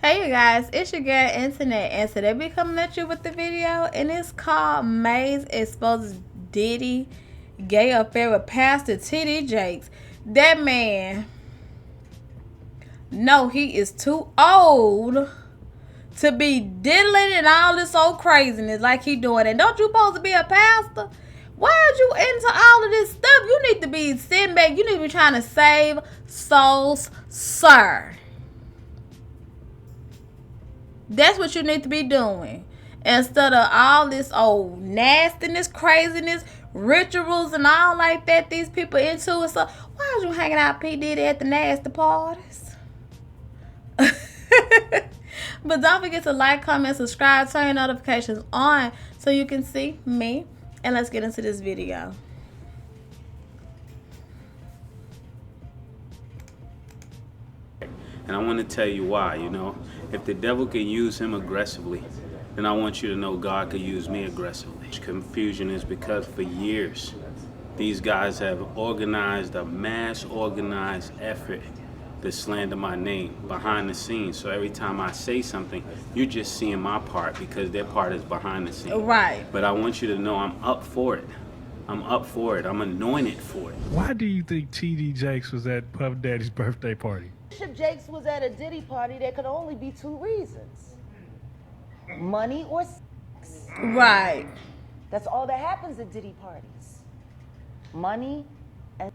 Hey you guys, it's your girl Internet, and today we coming at you with the video, and it's called Mase exposes Diddy gay affair with Pastor T.D. Jakes. That man, no, he is too old to be diddling and all this old craziness like he doing. And don't you supposed to be a pastor? Why are you into all of this stuff? You need to be sitting back. You need to be trying to save souls, sir. That's what you need to be doing. Instead of all this old nastiness, craziness, rituals, and all like that these people into it. So why are you hanging out P. Diddy at the nasty parties? But don't forget to like, comment, subscribe, turn your notifications on so you can see me. And let's get into this video. And I want to tell you why, if the devil can use him aggressively, then I want you to know God could use me aggressively. Confusion is because for years, these guys have organized a mass organized effort to slander my name behind the scenes. So every time I say something, you're just seeing my part because their part is behind the scenes. Right. But I want you to know I'm up for it. I'm up for it. I'm anointed for it. Why do you think T.D. Jakes was at Puff Daddy's birthday party? Bishop Jakes was at a Diddy party. There could only be two reasons: money or sex. Right. That's all that happens at Diddy parties. Money and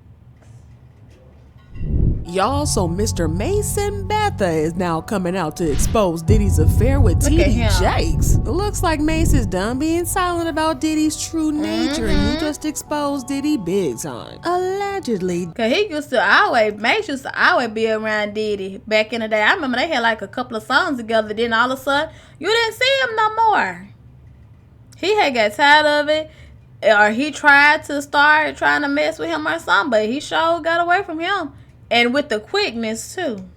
Y'all, so Mr. Mason Betha is now coming out to expose Diddy's affair with Look at T.D. him. Jakes. It looks like Mase is done being silent about Diddy's true nature, and he just exposed Diddy big time. Allegedly. Cause he used to Mase used to always be around Diddy back in the day. I remember they had like a couple of songs together. Then all of a sudden, you didn't see him no more. He had got tired of it, or he tried to start trying to mess with him or something. But he sure got away from him, and with the quickness too.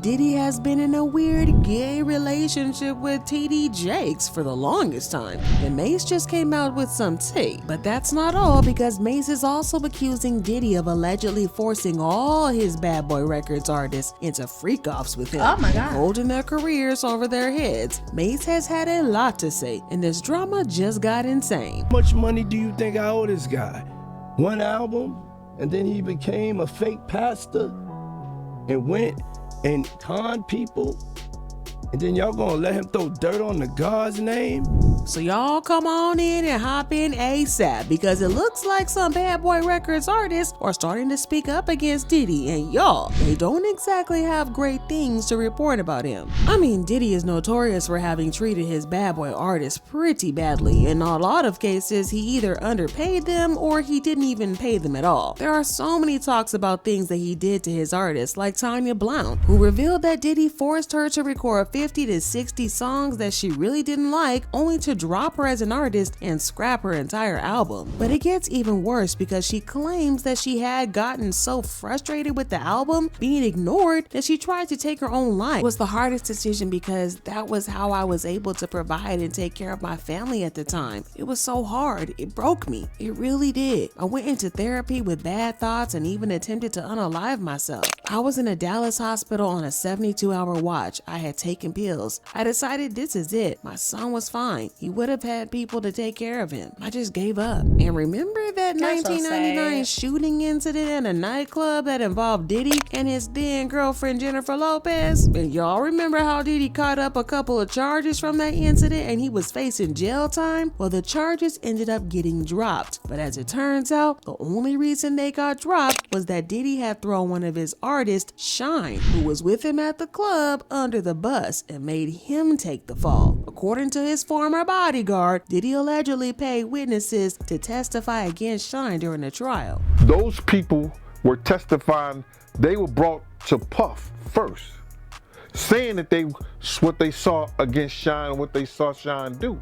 Diddy has been in a weird gay relationship with T.D. Jakes for the longest time, and Mase just came out with some tea. But that's not all, because Mase is also accusing Diddy of allegedly forcing all his Bad Boy Records artists into freak-offs with him, Oh my God. holding their careers over their heads. Mase has had a lot to say, and this drama just got insane. How much money do you think I owe this guy? One album, and then he became a fake pastor and went and conned people, and then y'all gonna let him throw dirt on the God's name? So y'all come on in and hop in ASAP, because it looks like some Bad Boy Records artists are starting to speak up against Diddy, and y'all, they don't exactly have great things to report about him. I mean, Diddy is notorious for having treated his Bad Boy artists pretty badly. In a lot of cases, he either underpaid them or he didn't even pay them at all. There are so many talks about things that he did to his artists, like Tanya Blount, who revealed that Diddy forced her to record 50 to 60 songs that she really didn't like, only to drop her as an artist and scrap her entire album. But it gets even worse, because she claims that she had gotten so frustrated with the album being ignored that she tried to take her own life. It was the hardest decision because that was how I was able to provide and take care of my family at the time. It was so hard. It broke me. It really did. I went into therapy with bad thoughts and even attempted to unalive myself. I was in a Dallas hospital on a 72-hour watch. I had taken pills. I decided this is it. My son was fine. He would have had people to take care of him. I just gave up. And remember that That's so 1999 sad. shooting incident in a nightclub that involved Diddy and his then girlfriend Jennifer Lopez? And y'all remember how Diddy caught up a couple of charges from that incident and he was facing jail time? Well, the charges ended up getting dropped. But as it turns out, the only reason they got dropped was that Diddy had thrown one of his artists, Shine, who was with him at the club, under the bus and made him take the fall. According to his former bodyguard, Diddy allegedly paid witnesses to testify against Shine during the trial. Those people were testifying. They were brought to Puff first, saying that what they saw against Shine, what they saw Shine do.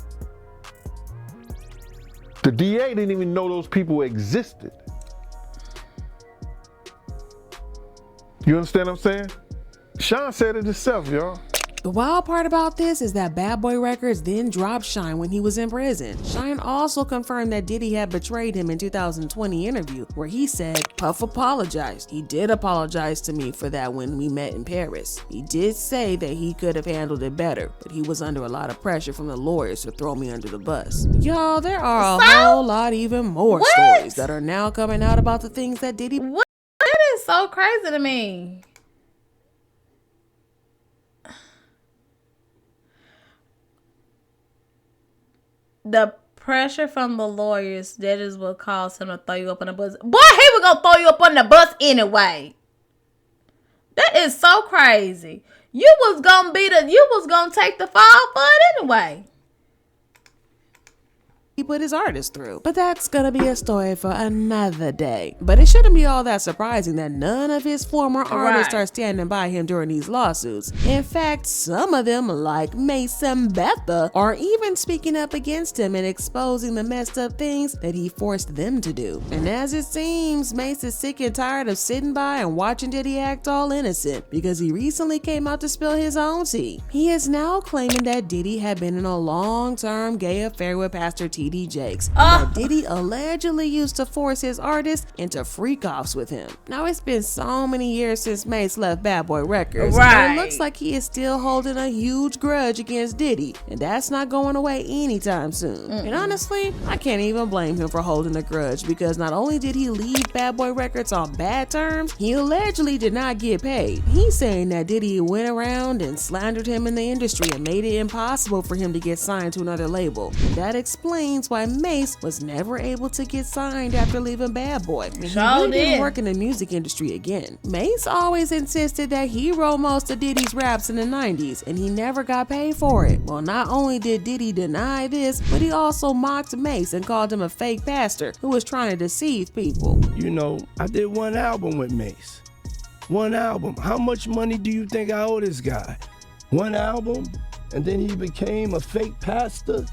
The DA didn't even know those people existed. You understand what I'm saying? Shine said it himself, y'all. The wild part about this is that Bad Boy Records then dropped Shine when he was in prison. Shine also confirmed that Diddy had betrayed him in 2020 interview where he said, Puff apologized. He did apologize to me for that when we met in Paris. He did say that he could have handled it better, but he was under a lot of pressure from the lawyers to throw me under the bus. Y'all, there are a whole lot even more stories that are now coming out about the things that Diddy... What? That is so crazy to me. The pressure from the lawyers, that is what caused him to throw you up on the bus. Boy, he was gonna throw you up on the bus anyway. That is so crazy. You was gonna take the fall for it anyway. He put his artist through. But that's gonna be a story for another day. But it shouldn't be all that surprising that none of his former artists are standing by him during these lawsuits. In fact, some of them, like Mase and Betha, are even speaking up against him and exposing the messed up things that he forced them to do. And as it seems, Mase is sick and tired of sitting by and watching Diddy act all innocent because he recently came out to spill his own tea. He is now claiming that Diddy had been in a long-term gay affair with Pastor JAKES, that Diddy allegedly used to force his artists into freak-offs with him. Now, it's been so many years since Mase left Bad Boy Records, but it looks like he is still holding a huge grudge against Diddy, and that's not going away anytime soon. And honestly, I can't even blame him for holding a grudge because not only did he leave Bad Boy Records on bad terms, he allegedly did not get paid. He's saying that Diddy went around and slandered him in the industry and made it impossible for him to get signed to another label. And that explains why Mase was never able to get signed after leaving Bad Boy. And he really didn't work in the music industry again. Mase always insisted that he wrote most of Diddy's raps in the 90s and he never got paid for it. Well, not only did Diddy deny this, but he also mocked Mase and called him a fake pastor who was trying to deceive people. You know, I did one album with Mase. One album. How much money do you think I owe this guy? One album, and then he became a fake pastor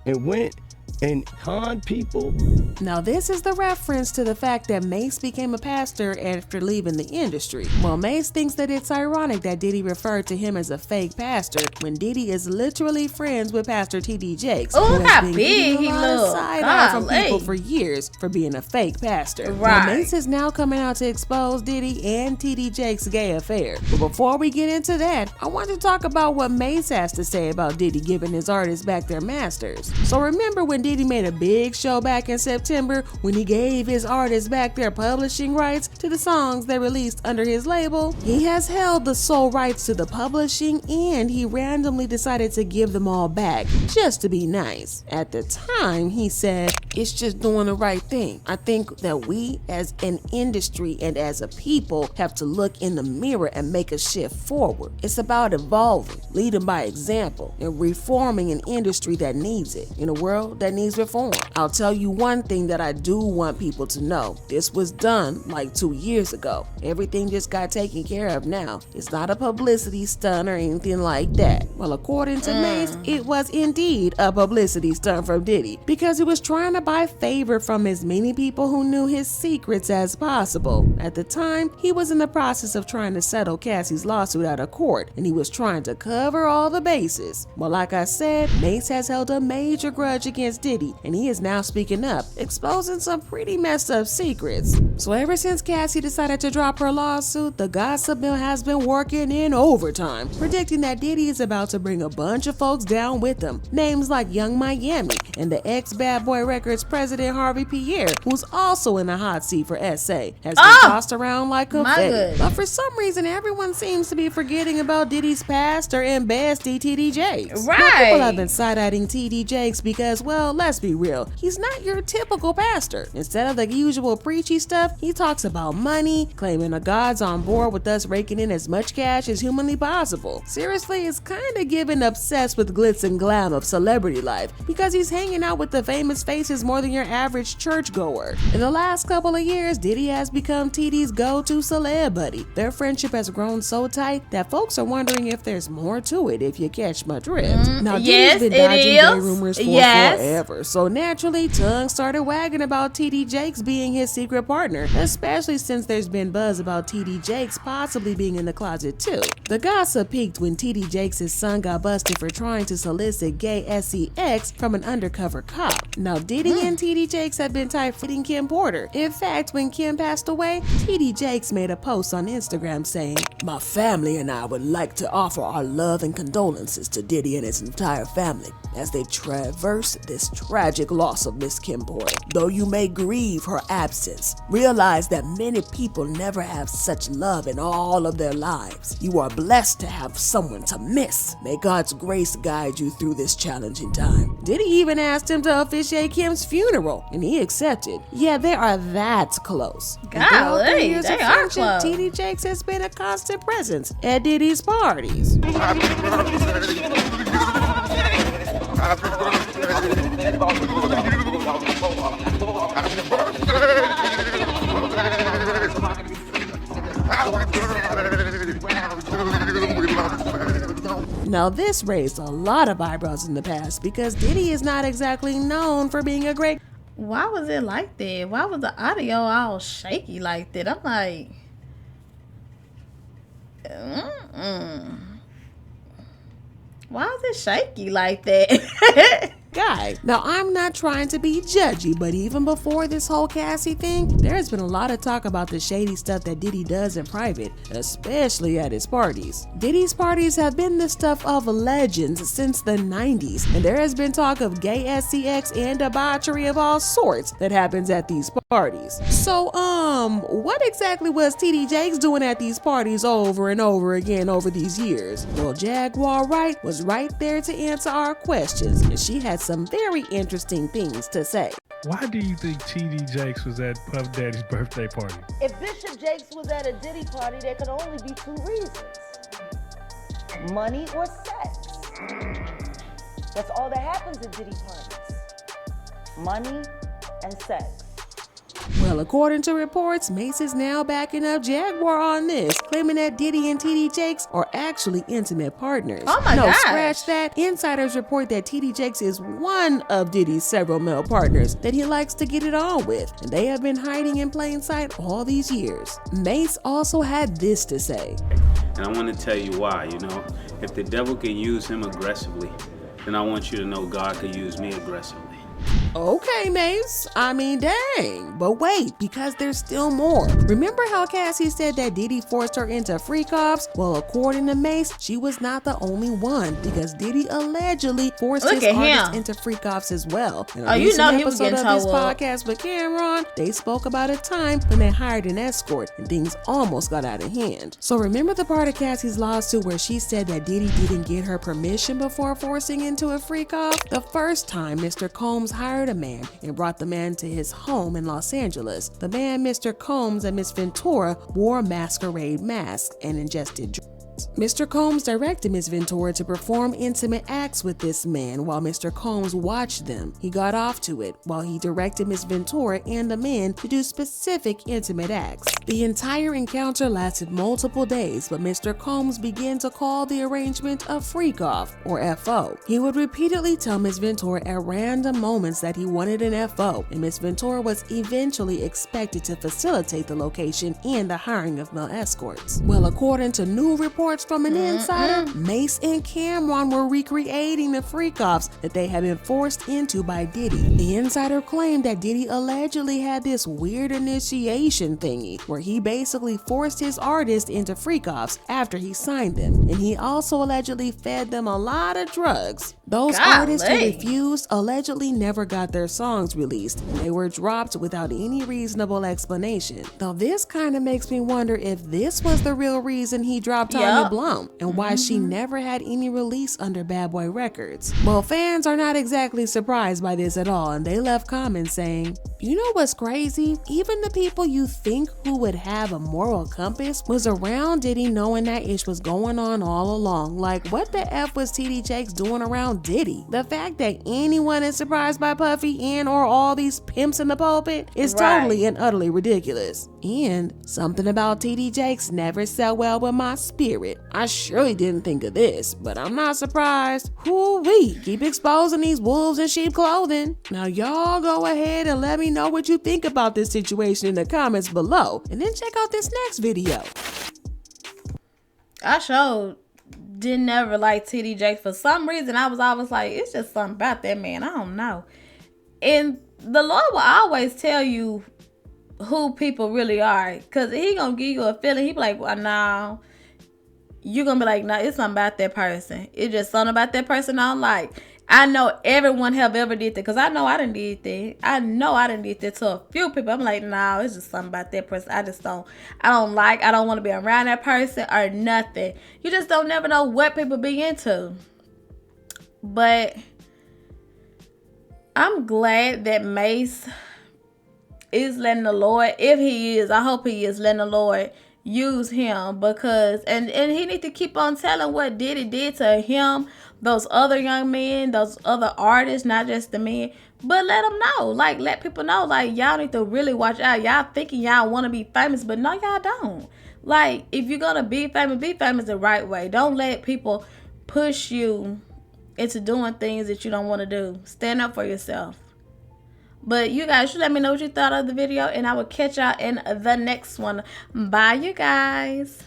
and went and con people. Now, this is the reference to the fact that Mase became a pastor after leaving the industry. Well, Mase thinks that it's ironic that Diddy referred to him as a fake pastor when Diddy is literally friends with Pastor T.D. Jakes, Oh, how been big he looks. side-eye from people for years for being a fake pastor. Now, Mase is now coming out to expose Diddy and T.D. Jakes' gay affair. But before we get into that, I want to talk about what Mase has to say about Diddy giving his artists back their masters. So remember when Diddy made a big show back in September when he gave his artists back their publishing rights to the songs they released under his label? He has held the sole rights to the publishing and he randomly decided to give them all back just to be nice. At the time, he said, "It's just doing the right thing. I think that we as an industry and as a people have to look in the mirror and make a shift forward. It's about evolving, leading by example, and reforming an industry that needs it in a world that needs reform. I'll tell you one thing that I do want people to know. This was done like 2 years ago. Everything just got taken care of now. It's not a publicity stunt or anything like that." Well, according to Mase, it was indeed a publicity stunt from Diddy because he was trying to buy favor from as many people who knew his secrets as possible. At the time, he was in the process of trying to settle Cassie's lawsuit out of court and he was trying to cover all the bases. Well, like I said, Mase has held a major grudge against Diddy and he is now speaking up, exposing some pretty messed up secrets. So ever since Cassie decided to drop her lawsuit, the gossip mill has been working in overtime, predicting that Diddy is about to bring a bunch of folks down with him. Names like Young Miami and the ex-Bad Boy Records president Harvey Pierre, who's also in the hot seat for SA, has been tossed around like confetti. But for some reason, everyone seems to be forgetting about Diddy's pastor and bestie T.D. Jakes. Now, people have been side-eyeing T.D. Jakes because, well, let's be real, he's not your typical pastor. Instead of the usual preachy stuff, he talks about money, claiming the God's on board with us raking in as much cash as humanly possible. Seriously, it's kind of giving obsessed with glitz and glam of celebrity life because he's hanging out with the famous faces more than your average churchgoer. In the last couple of years, Diddy has become TD's go-to celeb buddy. Their friendship has grown so tight that folks are wondering if there's more to it, if you catch my drift. Now, Diddy's been dodging gay rumors for forever, so naturally, tongues started started wagging about TD Jakes being his secret partner, especially since there's been buzz about TD Jakes possibly being in the closet too. The gossip peaked when TD Jakes' son got busted for trying to solicit gay sex from an undercover cop. Now, Diddy and TD Jakes have been tight fitting Kim Porter. In fact, when Kim passed away, TD Jakes made a post on Instagram saying, "My family and I would like to offer our love and condolences to Diddy and his entire family as they traverse this tragic loss of Miss Kim Porter. Though you may grieve her absence, realize that many people never have such love in all of their lives. You are blessed to have someone to miss. May God's grace guide you through this challenging time." Diddy even asked him to officiate Kim's funeral, and he accepted. Yeah, they are that close. Golly, they are close. TD Jakes has been a constant presence at Diddy's parties. Now, this raised a lot of eyebrows in the past because Diddy is not exactly known for being a great. Why was it like that? Why was the audio all shaky like that? I'm like, why is it shaky like that? Guy. Now, I'm not trying to be judgy, but even before this whole Cassie thing, there has been a lot of talk about the shady stuff that Diddy does in private, especially at his parties. Diddy's parties have been the stuff of legends since the 90s, and there has been talk of gay sex and debauchery of all sorts that happens at these parties. So, what exactly was TD Jakes doing at these parties over and over again over these years? Well, Jaguar Wright was right there to answer our questions, and she had some very interesting things to say. Why do you think TD Jakes was at Puff Daddy's birthday party? If Bishop Jakes was at a Diddy party, there could only be two reasons: money or sex. That's all that happens at Diddy parties: money and sex. Well, according to reports, Mase is now backing up Jaguar on this, claiming that Diddy and TD Jakes are actually intimate partners. Oh my no, gosh. Scratch that. Insiders report that TD Jakes is one of Diddy's several male partners that he likes to get it on with, and they have been hiding in plain sight all these years. Mase also had this to say. And I want to tell you why, if the devil can use him aggressively, then I want you to know God could use me aggressively. Okay, Mase. I mean, dang. But wait, because there's still more. Remember how Cassie said that Diddy forced her into freak offs? Well, according to Mase, she was not the only one, because Diddy allegedly forced his artists into freak offs as well. In a recent he was episode getting of this told podcast with Cameron, they spoke about a time when they hired an escort and things almost got out of hand. So remember the part of Cassie's lawsuit where she said that Diddy didn't get her permission before forcing into a freak off? The first time Mr. Combs hired a man and brought the man to his home in Los Angeles. The man, Mr. Combs, and Miss Ventura wore masquerade masks and ingested drugs. Mr. Combs directed Miss Ventura to perform intimate acts with this man while Mr. Combs watched them. He got off to it while he directed Miss Ventura and the men to do specific intimate acts. The entire encounter lasted multiple days, but Mr. Combs began to call the arrangement a freak off, or FO. He would repeatedly tell Miss Ventura at random moments that he wanted an FO, and Miss Ventura was eventually expected to facilitate the location and the hiring of male escorts. Well, according to new reports from an insider, Mase and Cameron were recreating the freak-offs that they had been forced into by Diddy. The insider claimed that Diddy allegedly had this weird initiation thingy where he basically forced his artists into freak-offs after he signed them, and he also allegedly fed them a lot of drugs. Those artists who refused allegedly never got their songs released. They were dropped without any reasonable explanation. Now this kind of makes me wonder if this was the real reason he dropped Tanya Blum and why she never had any release under Bad Boy Records. Well, fans are not exactly surprised by this at all, and they left comments saying, You know what's crazy? Even the people you think who would have a moral compass was around Diddy knowing that ish was going on all along. Like, what the F was TD Jakes doing around Diddy? The fact that anyone is surprised by Puffy and or all these pimps in the pulpit is totally and utterly ridiculous. And something about TD Jakes never sat well with my spirit. I surely didn't think of this, but I'm not surprised. Whoo-wee, keep exposing these wolves in sheep clothing. Now y'all go ahead and let me know what you think about this situation in the comments below, and then check out this next video. I sure didn't ever like TD Jakes. For some reason, I was always like, it's just something about that man. I don't know. And the Lord will always tell you who people really are, because he gonna give you a feeling. He be like, well, no. You're gonna be like, no, it's something about that person. It's just something about that person I don't like. I know everyone have ever did that, because I know I done did that. I know I done did that to a few people. I'm like, no, it's just something about that person. I don't like, I don't want to be around that person or nothing. You just don't never know what people be into. But I'm glad that Mase is letting the Lord, if he is, I hope he is letting the Lord use him, because and he need to keep on telling what Diddy did to him, those other young men, those other artists, not just the men, but let them know, like, let people know, like, y'all need to really watch out. Y'all thinking y'all want to be famous, but no, y'all don't. Like, if you're gonna be famous the right way. Don't let people push you into doing things that you don't want to do. Stand up for yourself. But you guys should let me know what you thought of the video, and I will catch y'all in the next one. Bye, you guys.